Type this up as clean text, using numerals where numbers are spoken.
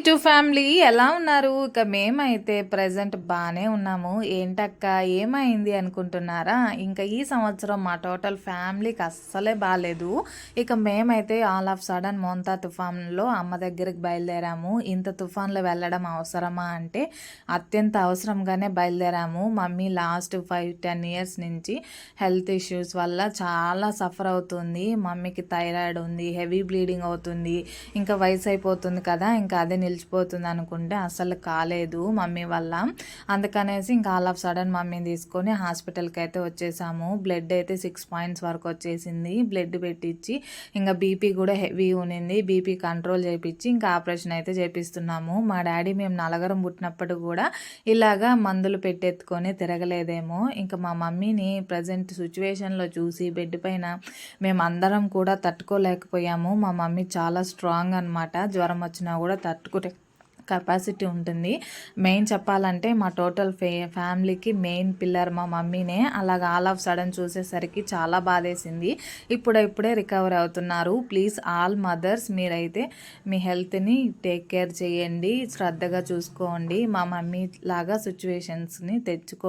To family ఎలా ఉన్నారు? ఇక మేమైతే ప్రెజెంట్ బాగానే ఉన్నాము. ఏంటక్క ఏమైంది అనుకుంటున్నారా? ఇంకా ఈ సంవత్సరం మా టోటల్ ఫ్యామిలీకి అస్సలే బాగాలేదు. ఇక మేమైతే ఆల్ ఆఫ్ సడన్ మోంతా తుఫాన్లో అమ్మ దగ్గరికి బయలుదేరాము. ఇంత తుఫాన్లో వెళ్ళడం అవసరమా అంటే అత్యంత అవసరంగానే బయలుదేరాము. మమ్మీ లాస్ట్ 5-10 ఇయర్స్ నుంచి హెల్త్ ఇష్యూస్ వల్ల చాలా సఫర్ అవుతుంది. మమ్మీకి థైరాయిడ్ ఉంది, హెవీ బ్లీడింగ్ అవుతుంది, ఇంకా వయసు అయిపోతుంది కదా, ఇంకా అదే నిలిచిపోతుంది అనుకుంటే అసలు కాలేదు మమ్మీ వల్ల. అందుకనేసి ఇంకా ఆల్ ఆఫ్ సడన్ మమ్మీని తీసుకొని హాస్పిటల్కి అయితే వచ్చేసాము. బ్లడ్ అయితే 6 పాయింట్స్ వరకు వచ్చేసింది. బ్లడ్ పెట్టించి ఇంకా బీపీ కూడా హెవీ ఉన్నింది. బీపీ కంట్రోల్ చేయించి ఇంకా ఆపరేషన్ అయితే చేపిస్తున్నాము. మా డాడీ మేము నలగరం పుట్టినప్పుడు కూడా ఇలాగా మందులు పెట్టెత్తుకొని తిరగలేదేమో. ఇంకా మా మమ్మీని ప్రజెంట్ సిచ్యువేషన్లో చూసి బెడ్ పైన మేమందరం కూడా తట్టుకోలేకపోయాము. మా మమ్మీ చాలా స్ట్రాంగ్ అనమాట. జ్వరం వచ్చినా కూడా తట్టుకునే కెపాసిటీ ఉంటుంది. మెయిన్ చెప్పాలంటే మా టోటల్ ఫ్యామిలీకి మెయిన్ పిల్లర్ మా మమ్మీనే. అలాగ ఆల్ ఆఫ్ సడన్ చూసేసరికి చాలా బాధేసింది. ఇప్పుడే రికవర్ అవుతున్నారు. ప్లీజ్ ఆల్ మదర్స్ మీరైతే మీ హెల్త్ని టేక్ కేర్ చేయండి, శ్రద్ధగా చూసుకోండి. మా మమ్మీ లాగా సిచ్యువేషన్స్ని తెచ్చుకో